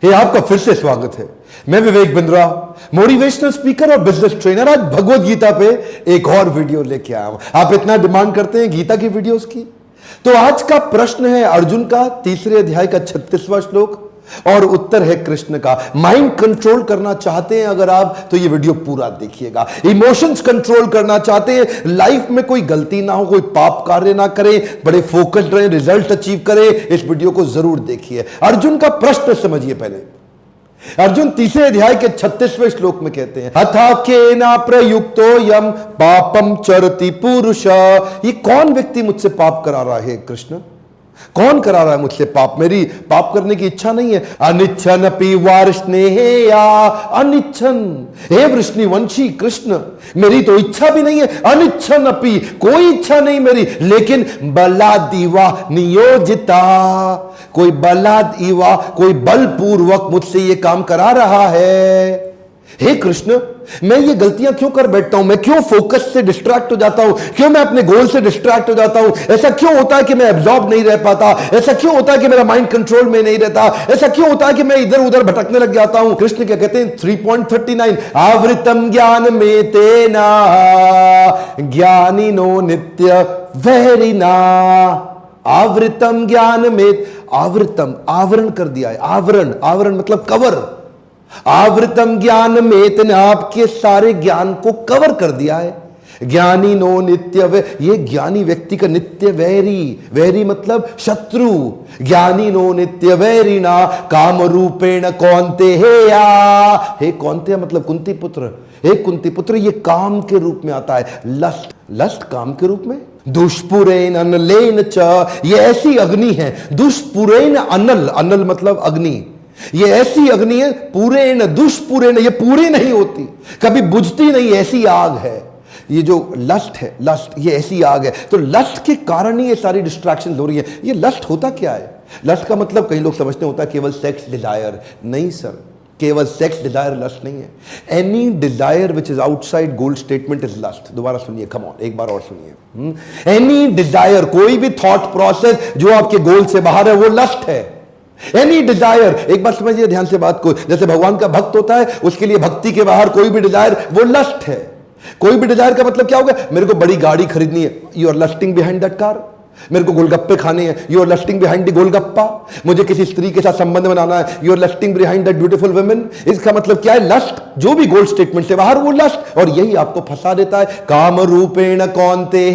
हे आपका फिर से स्वागत है। मैं विवेक बिंद्रा, मोटिवेशनल स्पीकर और बिजनेस ट्रेनर, आज भगवत गीता पे एक और वीडियो लेके आया हूं। आप इतना डिमांड करते हैं गीता की वीडियोस की, तो आज का प्रश्न है अर्जुन का, तीसरे अध्याय का 36वां श्लोक, और उत्तर है कृष्ण का। माइंड कंट्रोल करना चाहते हैं अगर आप, तो ये वीडियो पूरा देखिएगा। इमोशंस कंट्रोल करना चाहते हैं, लाइफ में कोई गलती ना हो, कोई पाप कार्य ना करें, बड़े फोकस्ड रहें, रिजल्ट अचीव करें, इस वीडियो को जरूर देखिए। अर्जुन का प्रश्न समझिए पहले। अर्जुन तीसरे अध्याय के 36वें श्लोक में कहते हैं, अथा केना प्रयुक्तो यम पापम चरति पुरुष। ये कौन व्यक्ति मुझसे पाप करा रहा है कृष्ण? कौन करा रहा है मुझसे पाप? मेरी पाप करने की इच्छा नहीं है। अनिच्छन अपि वार्ष्णेया, अनिच्छन, हे वृष्णिवंशी कृष्ण, मेरी तो इच्छा भी नहीं है। अनिच्छन अपि, कोई इच्छा नहीं मेरी, लेकिन बलादिवा नियोजिता, कोई बलादिवा, कोई बलपूर्वक मुझसे ये काम करा रहा है। हे कृष्ण, मैं ये गलतियां क्यों कर बैठता हूं? मैं क्यों फोकस से डिस्ट्रैक्ट हो जाता हूं? क्यों मैं अपने गोल से डिस्ट्रैक्ट हो जाता हूं? ऐसा क्यों होता है कि मैं एब्जॉर्ब नहीं रह पाता? ऐसा क्यों होता है कि मेरा माइंड कंट्रोल में नहीं रहता? ऐसा क्यों होता है कि मैं इधर उधर भटकने लग जाता हूं? कृष्ण क्या कहते हैं 3.39, आवृतम ज्ञान में तेना ज्ञानिनो नित्य वैरिना। आवृतम ज्ञान में, आवृतम आवरण कर दिया है। आवरण, आवरण मतलब कवर। आवृतम ज्ञान में इतने आपके सारे ज्ञान को कवर कर दिया है। ज्ञानी नो नित्य, ये ज्ञानी व्यक्ति का नित्य वैरी, वैरी मतलब शत्रु। ज्ञानी नो नित्य वैरी ना काम रूपेण कौन्ते हे कौन्ते मतलब कुंती पुत्र। हे कुंती पुत्र, ये काम के रूप में आता है। लस्ट, लस्ट काम के रूप में। दुष्पुरेन अनलेन च, ये ऐसी अग्नि है। दुष्पुरेन अनल, अनल मतलब अग्नि। ये ऐसी अग्नि है, पूरे न दुष्पूरे न, ये पूरी नहीं होती, कभी बुझती नहीं, ऐसी आग है। ये जो लस्ट है, लस्ट, ये ऐसी आग है। तो लस्ट के कारण ही ये सारी डिस्ट्रैक्शन हो रही है। ये लस्ट होता क्या है? लस्ट का मतलब कई लोग समझते होता है केवल सेक्स डिजायर। नहीं सर, केवल सेक्स डिजायर लस्ट नहीं है। Any desire which is outside goal statement is lust. दोबारा सुनिए, कम ऑन, एक बार और सुनिए। एनी डिजायर, कोई भी थॉट प्रोसेस जो आपके गोल से बाहर है, वो लस्ट है। एनी डिजायर, एक बात समझिए ध्यान से बात को, जैसे भगवान का भक्त होता है, उसके लिए भक्ति के बाहर कोई भी डिजायर वो लस्ट है। कोई भी डिजायर का मतलब क्या होगा? मेरे को बड़ी गाड़ी खरीदनी है, you are lusting behind that car. मेरे को गोलगप्पे खाने हैं, you are lusting behind the golgappa. मुझे किसी स्त्री के साथ संबंध बनाना है, you are lusting behind that beautiful women. इसका मतलब क्या है? लस्ट, जो भी गोल स्टेटमेंट से बाहर वो लस्ट, और यही आपको फंसा देता है। काम रूपेण कौन्ते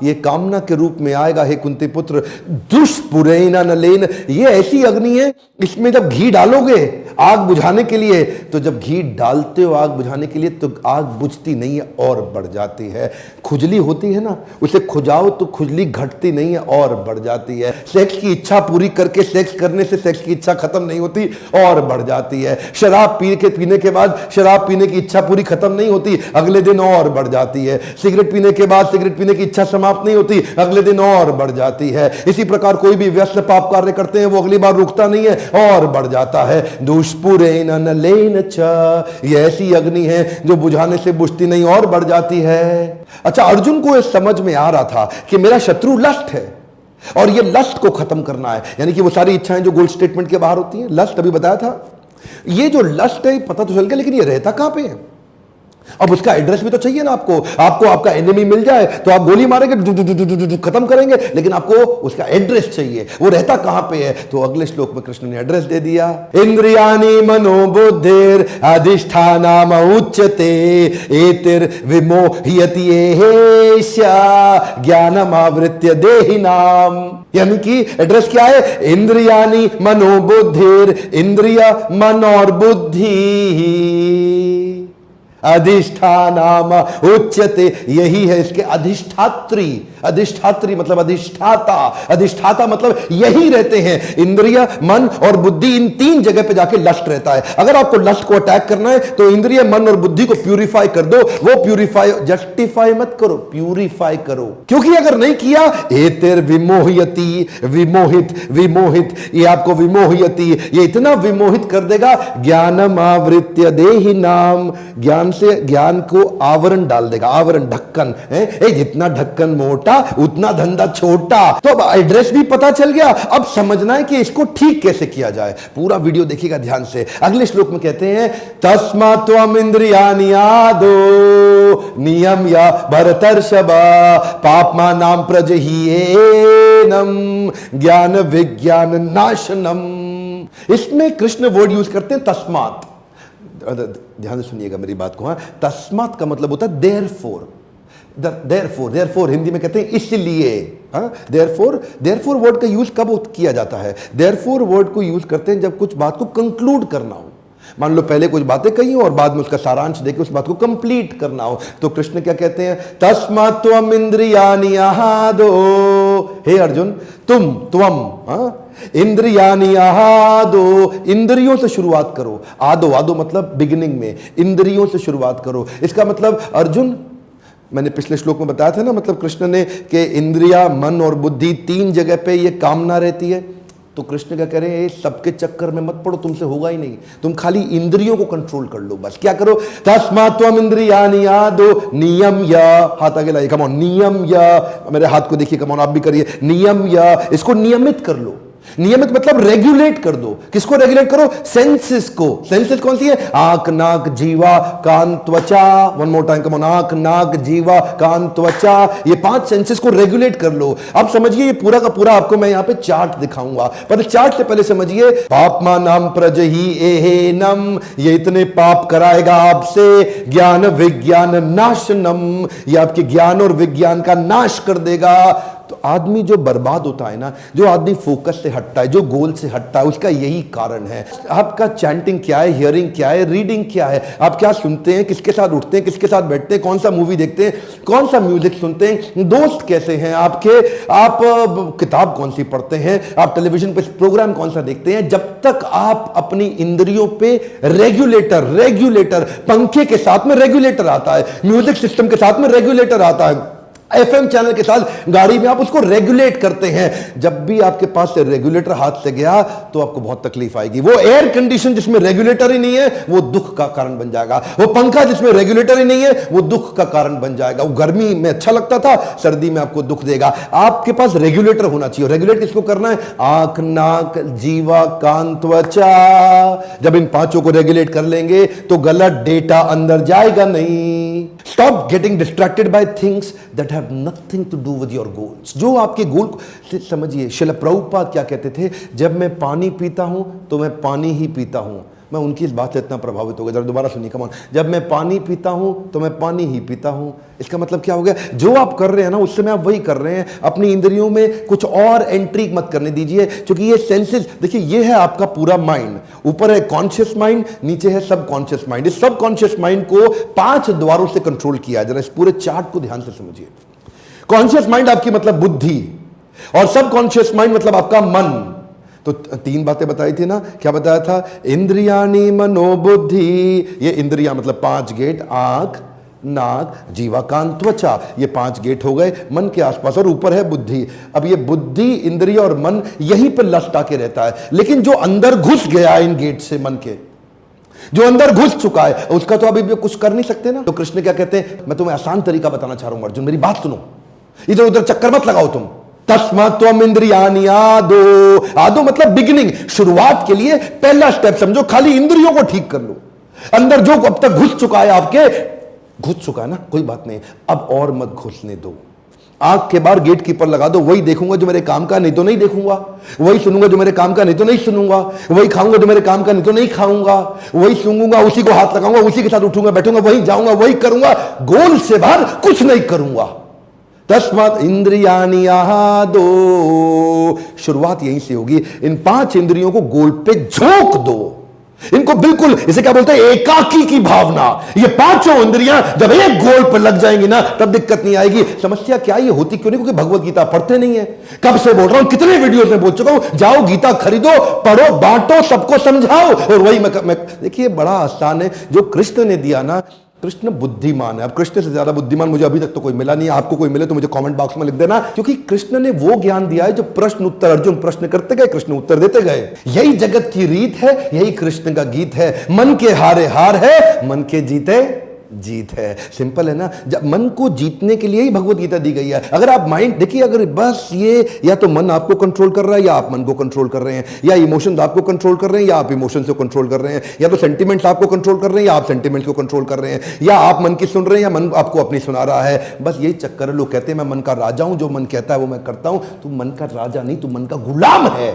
ये कामना के रूप में आएगा हे कुंती पुत्र। दुष्पुरेन नलेन, ये ऐसी अग्नि है, इसमें जब घी डालोगे आग बुझाने के लिए, तो जब घी डालते हो आग बुझाने के लिए, तो आग बुझती नहीं है और बढ़ जाती है। खुजली होती है ना, उसे खुजाओ तो खुजली घटती नहीं है और बढ़ जाती है। सेक्स की इच्छा पूरी करके सेक्स करने से सेक्स की इच्छा खत्म नहीं होती और बढ़ जाती है। शराब पीने के बाद शराब पीने की इच्छा पूरी खत्म नहीं होती, अगले दिन और बढ़ जाती है। सिगरेट पीने के बाद सिगरेट पीने की इच्छा समाप्त नहीं होती, अगले दिन और बढ़ जाती है। इसी प्रकार कोई भी व्यस्त पाप कार्य करते हैं, वो अगली बार रुकता नहीं है और बढ़ जाता है। दुष्पुरेन अनलेन च, ये ऐसी अग्नि है जो बुझाने से बुझती नहीं और बढ़ जाती है। अच्छा, अर्जुन को यह समझ में आ रहा था कि मेरा शत्रु लस्ट है और ये लस्ट को खत्म करना है, यानी कि वो सारी इच्छाएं जो गोल स्टेटमेंट के बाहर होती हैं। लस्ट अभी बताया था, ये जो लस्ट है पता तो चल गया, लेकिन ये रहता कहां पे है? अब उसका एड्रेस भी तो चाहिए ना आपको। आपका एनिमी मिल जाए तो आप गोली मारेंगे, खत्म करेंगे, लेकिन आपको उसका एड्रेस चाहिए। वो रहता कहां पे है? तो अगले श्लोक में कृष्ण ने एड्रेस दे दिया। इंद्रियाणि मनोबुद्धिर अधिष्ठानम उच्यते एतिर विमोह्यति एषा ज्ञानम आवृत्य देहिनाम। यानी कि एड्रेस क्या है? इंद्रियाणि मनोबुद्धिर, इंद्रिय मन और बुद्धि, अधिष्ठानाम उच्यते, यही है इसके अधिष्ठात्री। अधिष्ठात्री मतलब अधिष्ठाता, अधिष्ठाता मतलब यही रहते हैं। इंद्रिय, मन और बुद्धि, इन तीन जगह पे जाके लस्ट रहता है। अगर आपको लस्ट को अटैक करना है तो इंद्रिय, मन और बुद्धि को प्यूरिफाई कर दो। वो प्यूरिफाई, जस्टिफाई मत करो, प्यूरिफाई करो, क्योंकि अगर नहीं किया, एतिर विमोहयति, विमोहित, विमोहित, ये आपको विमोहयति, ये इतना विमोहित कर देगा, ज्ञानम आवृत्य देहिनाम, ज्ञान से ज्ञान को आवरण डाल देगा, आवरण, ढक्कन है, जितना ढक्कन मोटा उतना धंधा छोटा। तो अब एड्रेस भी पता चल गया, अब समझना है कि इसको ठीक कैसे किया जाए। पूरा वीडियो देखिएगा ध्यान से। अगले श्लोक में कहते हैं तस्मात् त्वम् इंद्रियाणि आदो नियम्य भरतर्षभ पाप्मानां प्रजह्येनम ज्ञान विज्ञान नाशनम। इसमें कृष्ण वर्ड यूज करते हैं तस्मात्। ध्यान से सुनिएगा मेरी बात को। तस्मात् का मतलब होता है देयरफॉर। देयरफॉर हिंदी में कहते हैं इसलिए। देयरफॉर वर्ड का यूज कब किया जाता है? देयरफॉर वर्ड को यूज करते हैं जब कुछ बात को कंक्लूड करना हो। मान लो पहले कुछ बातें कही हो और बाद में उसका सारांश देके उस बात को कंप्लीट करना हो, तो कृष्ण क्या कहते हैं? तस्मात् त्वम् इंद्रियाणि आदो। हे अर्जुन, त्वम इंद्रियाणि आदो, इंद्रियों से शुरुआत करो। आदो मतलब बिगिनिंग में, इंद्रियों से शुरुआत करो। इसका मतलब अर्जुन, मैंने पिछले श्लोक में बताया था ना, मतलब कृष्ण ने कि इंद्रिया, मन और बुद्धि, तीन जगह पे ये कामना रहती है। तो कृष्ण क्या कह रहे हैं? सबके चक्कर में मत पड़ो, तुमसे होगा ही नहीं। तुम खाली इंद्रियों को कंट्रोल कर लो बस। क्या करो? तस्मात् त्वम् इंद्रियाणि आदो नियम्य। हाथ आगे लाइए, कम ऑन, नियम्य। मेरे हाथ को देखिए, कम ऑन, आप भी करिए। नियम्य, इसको नियमित कर लो। नियमित मतलब रेगुलेट कर दो। किसको रेगुलेट करो? सेंसेस को। सेंसेस कौन सी है? आंख, नाक, जीवा, कान, त्वचा। One more time, come on, आंख, नाक, जीवा, कान, त्वचा। ये 5 सेंसेस को रेगुलेट कर लो। अब समझिए, ये पूरा का पूरा आपको मैं यहां पे चार्ट दिखाऊंगा, पर चार्ट से पहले समझिए, पाप्मानां प्रजह्येनम, ये इतने पाप कराएगा आपसे। ज्ञान विज्ञान नाशनम, ये आपके ज्ञान और विज्ञान का नाश कर देगा। तो आदमी जो बर्बाद होता है ना, जो आदमी फोकस से हटता है, जो गोल से हटता है, उसका यही कारण है। आपका चैंटिंग क्या है, हियरिंग क्या है, रीडिंग क्या है, आप क्या सुनते हैं, किसके साथ उठते हैं, किसके साथ बैठते हैं, कौन सा मूवी देखते हैं, कौन सा म्यूजिक सुनते हैं, दोस्त कैसे हैं आपके, आप किताब कौन सी पढ़ते हैं, आप टेलीविजन पे प्रोग्राम कौन सा देखते हैं। जब तक आप अपनी इंद्रियों पे रेगुलेटर, पंखे के साथ में रेगुलेटर आता है, म्यूजिक सिस्टम के साथ में रेगुलेटर आता है, एफएम चैनल के साथ गाड़ी में आप उसको रेगुलेट करते हैं। जब भी आपके पास से रेगुलेटर हाथ से गया तो आपको बहुत तकलीफ आएगी। वो एयर कंडीशन जिसमें रेगुलेटर ही नहीं है, वो दुख का कारण बन जाएगा। वो पंखा जिसमें रेगुलेटर ही नहीं है, वो दुख का कारण बन जाएगा। वो गर्मी में अच्छा लगता था, सर्दी में आपको दुख देगा। आपके पास रेगुलेटर होना चाहिए। रेगुलेट किसको करना है? आंख, नाक, जीवा, कान, त्वचा। जब इन 5 को रेगुलेट कर लेंगे तो गलत डेटा अंदर जाएगा नहीं। Stop getting distracted by things that have nothing to do with your goals। जो आपके गोल से समझिए, श्रील प्रभुपाद क्या कहते थे? जब मैं पानी पीता हूं तो मैं पानी ही पीता हूं। मैं उनकी इस बात से इतना प्रभावित हो गया। जरा दोबारा सुनिए, कम ऑन। जब मैं पानी पीता हूं तो मैं पानी ही पीता हूं। इसका मतलब क्या हो गया? जो आप कर रहे हैं ना, उस समय आप वही कर रहे हैं। अपनी इंद्रियों में कुछ और एंट्री मत करने दीजिए, क्योंकि ये सेंसेस, देखिए, ये है आपका पूरा माइंड। ऊपर है कॉन्शियस माइंड, नीचे है सब कॉन्शियस माइंड। इस सब कॉन्शियस माइंड को 5 द्वारों से कंट्रोल किया। जरा इस पूरे चार्ट को ध्यान से समझिए। कॉन्शियस माइंड आपकी मतलब बुद्धि, और सब कॉन्शियस माइंड मतलब आपका मन। तो 3 बातें बताई थी ना। क्या बताया था? इंद्रियाणि मनोबुद्धि। ये इंद्रिया मतलब 5 गेट, आंख, नाक, जीवा, कान, त्वचा। ये 5 गेट हो गए मन के आसपास, और ऊपर है बुद्धि। अब ये बुद्धि, इंद्रिय और मन, यहीं पर लस्ट आके रहता है। लेकिन जो अंदर घुस गया इन गेट से, मन के जो अंदर घुस चुका है, उसका तो अभी भी कुछ कर नहीं सकते ना। तो कृष्ण क्या कहते हैं? मैं तुम्हें आसान तरीका बताना चाह रहा हूं अर्जुन, मेरी बात सुनो, इधर उधर चक्कर मत लगाओ तुम। तस्मात् त्वम् इंद्रियाणि आदो। आदो मतलब बिगिनिंग, शुरुआत के लिए पहला स्टेप समझो। खाली इंद्रियों को ठीक कर लो। अंदर जो अब तक घुस चुका है आपके, घुस चुका है ना, कोई बात नहीं, अब और मत घुसने दो। आंख के बाहर गेट कीपर लगा दो। वही देखूंगा जो मेरे काम का, नहीं तो नहीं देखूंगा। वही सुनूंगा जो मेरे काम का, नहीं तो नहीं सुनूंगा। वही खाऊंगा जो मेरे काम का, नहीं तो नहीं खाऊंगा। वही सूंघूंगा, उसी को हाथ लगाऊंगा, उसी के साथ उठूंगा, बैठूंगा, वही जाऊंगा, वही करूंगा। गोल से बाहर कुछ नहीं करूंगा। तस्मात् इंद्रियाणि आदो। शुरुआत यहीं से होगी। इन 5 इंद्रियों को गोल पे झोंक दो। इनको बिल्कुल, इसे क्या बोलते हैं? एकाकी की भावना। ये 5 इंद्रियां जब एक गोल पर लग जाएंगी ना, तब दिक्कत नहीं आएगी। समस्या क्या ये होती क्यों नहीं? क्योंकि भगवत गीता पढ़ते नहीं है। कब से बोल रहा हूं, कितने वीडियोस में बोल चुका हूं, जाओ गीता खरीदो, पढ़ो, बांटो, सबको समझाओ। और वही मैं देखिए, बड़ा आसान है जो कृष्ण ने दिया ना। कृष्ण बुद्धिमान है। अब कृष्ण से ज्यादा बुद्धिमान मुझे अभी तक तो कोई मिला नहीं। आपको कोई मिले तो मुझे कमेंट बॉक्स में लिख देना, क्योंकि कृष्ण ने वो ज्ञान दिया है जो प्रश्न उत्तर, अर्जुन प्रश्न करते गए, कृष्ण उत्तर देते गए। यही जगत की रीत है, यही कृष्ण का गीत है। मन के हारे हार है, मन के जीते जीत है। सिंपल है ना। जब मन को जीतने के लिए ही भगवत गीता दी गई है। अगर आप माइंड देखिए, अगर बस ये या तो मन आपको कंट्रोल कर रहा है या आप मन को कंट्रोल कर रहे हैं, या इमोशंस आपको कंट्रोल कर रहे हैं या आप इमोशंस को कंट्रोल कर रहे हैं, या तो सेंटिमेंट्स आपको कंट्रोल कर रहे हैं या आप सेंटिमेंट्स को कंट्रोल कर रहे हैं, या आप मन की सुन रहे हैं या मन आपको अपनी सुना रहा है। बस यही चक्कर है। लोग कहते हैं मैं मन का राजा हूं, जो मन कहता है वो मैं करता हूं। तू मन का राजा नहीं, तू मन का गुलाम है,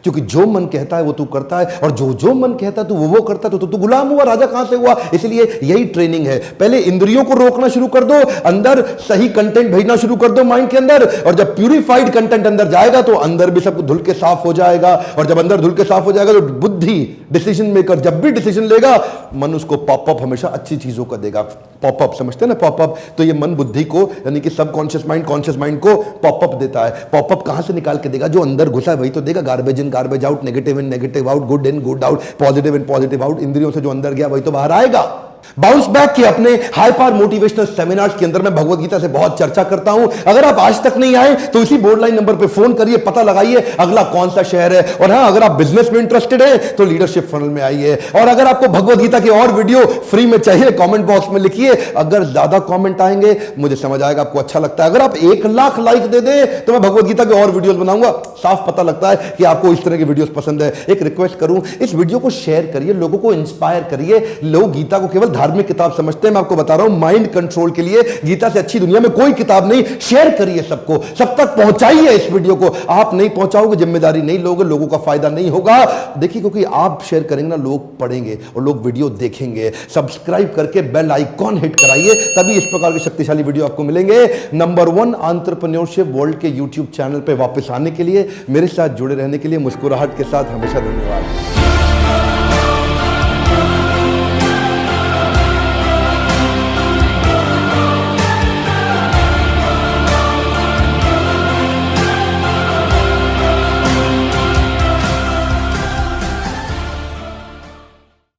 क्योंकि जो मन कहता है वो तू करता है, और जो जो मन कहता है तू वो करता है, तो तू गुलाम हुआ, राजा कहां से हुआ। इसलिए यही ट्रेनिंग है। पहले इंद्रियों को रोकना शुरू कर दो, अंदर सही कंटेंट भेजना शुरू कर दो माइंड के अंदर, और जब प्यूरिफाइड कंटेंट अंदर जाएगा तो अंदर भी सब धुल के साफ हो जाएगा। और जब अंदर धुल के साफ हो जाएगा तो बुद्धि, डिसीजन मेकर जब भी डिसीजन लेगा, मन उसको पॉपअप हमेशा अच्छी चीजों का देगा। पॉपअप समझते हैं ना, पॉपअप। तो ये मन बुद्धि को, यानी कि सबकॉन्शियस माइंड कॉन्शियस माइंड को पॉपअप देता है। पॉपअप कहां से निकाल के देगा? जो अंदर घुसा है वही तो देगा। Garbage in garbage out, negative in negative out, good in good out, positive in positive out. इंद्रियों से जो अंदर गया वही तो बाहर आएगा। बाउंस बैक के अपने हाई पावर मोटिवेशनल सेमिनार्स के अंदर मैं भगवत गीता से बहुत चर्चा करता हूं। अगर आप आज तक नहीं आए तो इसी बोर्ड लाइन नंबर पे फोन करिए, पता लगाइए अगला कौन सा शहर है। और हां, अगर आप बिजनेस में इंटरेस्टेड हैं तो लीडरशिप फनल में आइए। और अगर आपको भगवत गीता के और वीडियो फ्री में चाहिए, कमेंट बॉक्स में लिखिए। अगर ज्यादा कमेंट आएंगे मुझे समझ आएगा आपको अच्छा लगता है। अगर आप 1 लाख लाइक दे दें तो मैं भगवत गीता के और वीडियोस बनाऊंगा। साफ पता लगता है कि आपको इस तरह की वीडियोस पसंद है। एक रिक्वेस्ट करूं, इस वीडियो को शेयर करिए, लोगों को इंस्पायर करिए। लोग गीता को केवल धार्मिक किताब समझते हैं। मैं आपको बता रहा हूं, माइंड कंट्रोल के लिए गीता से अच्छी दुनिया में कोई किताब नहीं। शेयर करिए, सबको, सब तक पहुंचाइए इस वीडियो को। आप नहीं पहुंचाओगे, जिम्मेदारी नहीं लोगे, लोगों का फायदा नहीं होगा। देखिए, क्योंकि आप शेयर करेंगे ना, लोग पढ़ेंगे और लोग वीडियो देखेंगे। सब्सक्राइब करके बेल आइकॉन हिट कराइए, तभी इस प्रकार के शक्तिशाली वीडियो आपको मिलेंगे। नंबर 1 एंटरप्रेन्योरशिप वर्ल्ड के यूट्यूब चैनल पे वापस आने के लिए, मेरे साथ जुड़े रहने के लिए, मुस्कुराहट के साथ हमेशा धन्यवाद।